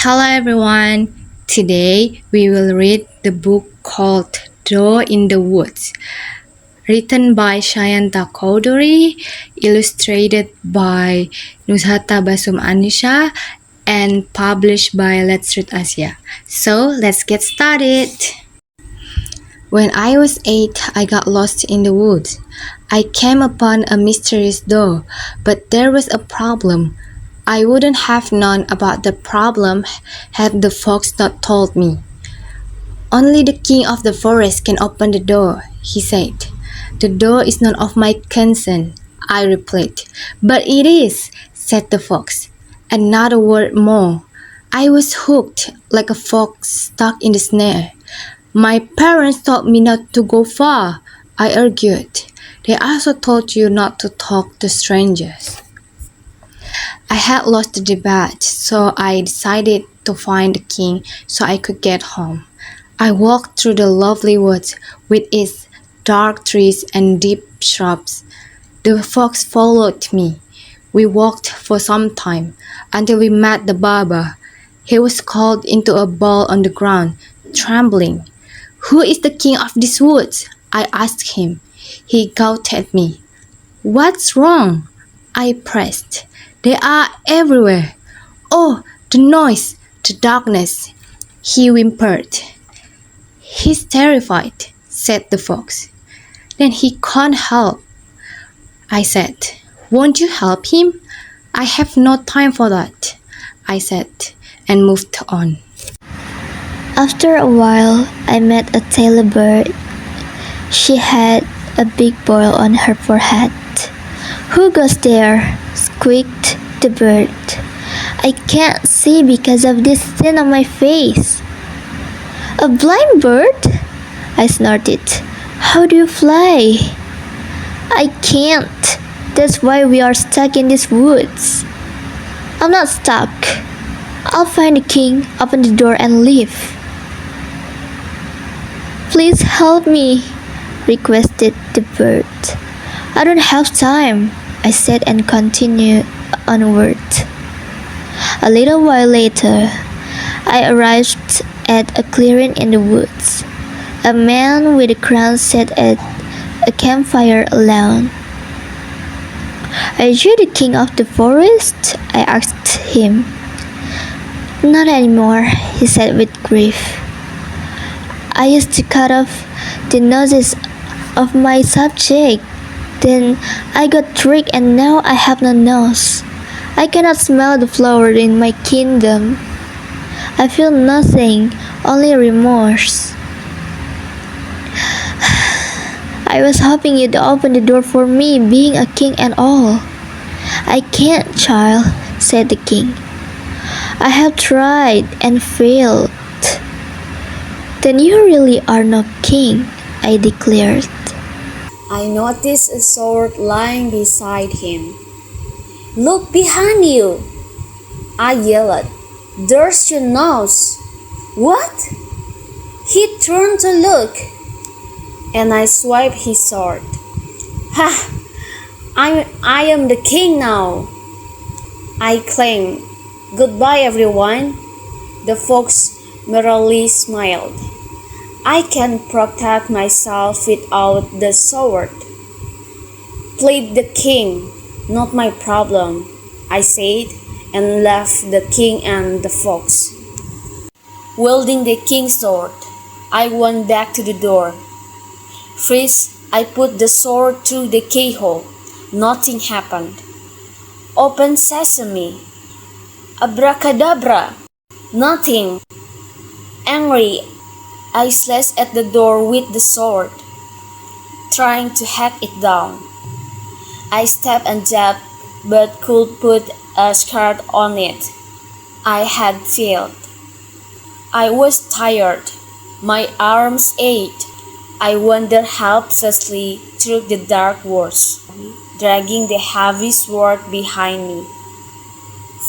Hello everyone. Today we will read the book called Door in the Woods, written by Shayanta Koudori, illustrated by Nuzhata Basum Anisha, and published by Let's Read Asia. So let's get started. When I was 8, I got lost in the woods. I came upon a mysterious door, but there was a problem. I wouldn't have known about the problem had the fox not told me. Only the king of the forest can open the door, he said. The door is not of my concern, I replied. But it is, said the fox. Another word more. I was hooked like a fox stuck in the snare. My parents told me not to go far, I argued. They also told you not to talk to strangers. I had lost the debate, so I decided to find the king so I could get home. I walked through the lovely woods with its dark trees and deep shrubs. The fox followed me. We walked for some time until we met the barber. He was called into a ball on the ground, trembling. Who is the king of these woods? I asked him. He gawked at me. What's wrong? I pressed. They are everywhere. Oh, the noise, the darkness. He whimpered. He's terrified, said the fox. Then he can't help, I said. Won't you help him? I have no time for that, I said, and moved on. After a while, I met a tailor bird. She had a big boil on her forehead. Who goes there? Squeaked the bird. I can't see because of this sin on my face. A blind bird? I snorted. How do you fly? I can't. That's why we are stuck in these woods. I'm not stuck. I'll find the king, open the door, and leave. Please help me, requested the bird. I don't have time, I said and continued onward. A little while later, I arrived at a clearing in the woods. A man with a crown sat at a campfire alone. Are you the king of the forest? I asked him. Not anymore, he said with grief. I used to cut off the noses of my subject. Then I got tricked and now I have no nose. I cannot smell the flower in my kingdom. I feel nothing, only remorse. I was hoping you'd open the door for me, being a king and all. I can't, child, said the king. I have tried and failed. Then you really are no king, I declared. I noticed a sword lying beside him. Look behind you, I yelled. There's your nose. What? He turned to look, and I swiped his sword. Ha! I am the king now, I claimed. Goodbye, everyone. The fox merrily smiled. I can protect myself without the sword. Plead the king, not my problem, I said, and left the king and the fox. Wielding the king's sword, I went back to the door. First, I put the sword through the keyhole. Nothing happened. Open sesame. Abracadabra. Nothing. Angry, I slashed at the door with the sword, trying to hack it down. I stabbed and jabbed, but could put a scar on it. I had failed. I was tired. My arms ached. I wandered helplessly through the dark woods, dragging the heavy sword behind me.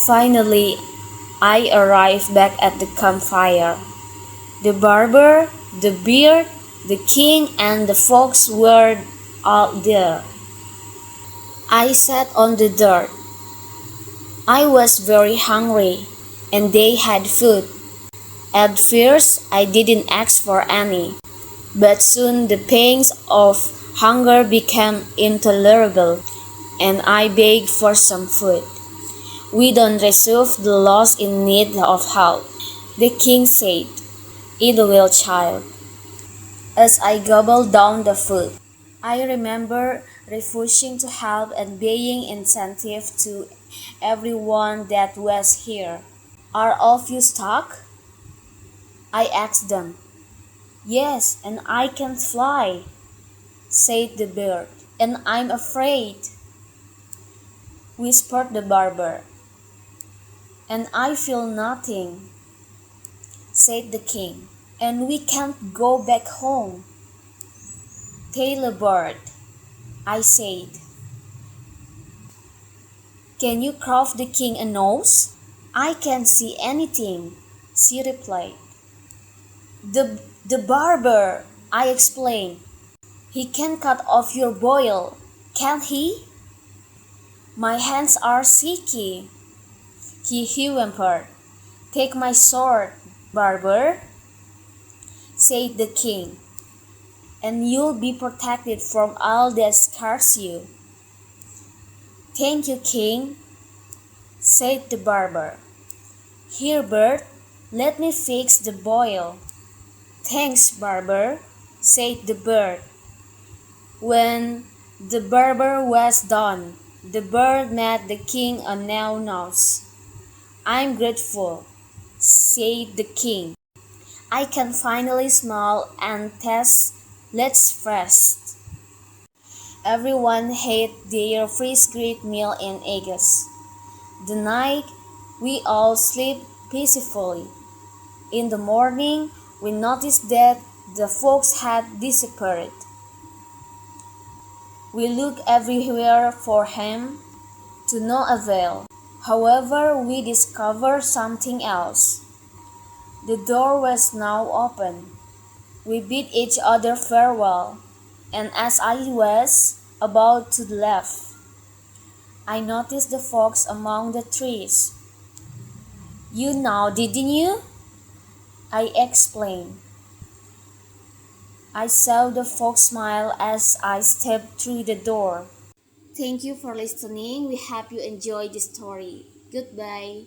Finally, I arrived back at the campfire. The barber, the beard, the king, and the fox were all there. I sat on the dirt. I was very hungry. and they had food. At first, I didn't ask for any, but soon the pangs of hunger became intolerable, and I begged for some food. We don't resolve the lost in need of help, the king said. Eat well, child. As I gobbled down the food, I remember refusing to help and being insensitive to everyone that was here. Are all of you stuck? I asked them. Yes, and I can't fly, said the bird. And I'm afraid, whispered the barber. And I feel nothing, said the king. And we can't go back home. Tailor bird, I said. Can you carve the king a nose? I can't see anything, she replied. The barber, I explained. He can cut off your boil, can't he? My hands are sticky, he whimpered. Take my sword, barber, said the king, and you'll be protected from all that scars you. Thank you, king, said the barber. Here, bird, let me fix the boil. Thanks, barber, said the bird. When the barber was done, the bird made the king a new nose. I'm grateful, said the king. I can finally smell and taste. Let's rest. Everyone had their first great meal in eggs. The night, we all slept peacefully. In the morning, we noticed that the fox had disappeared. We looked everywhere for him, to no avail. However, we discovered something else. The door was now open. We bid each other farewell, and as I was about to leave, I noticed the fox among the trees. You know, didn't you? I explained. I saw the fox smile as I stepped through the door. Thank you for listening. We hope you enjoyed the story. Goodbye.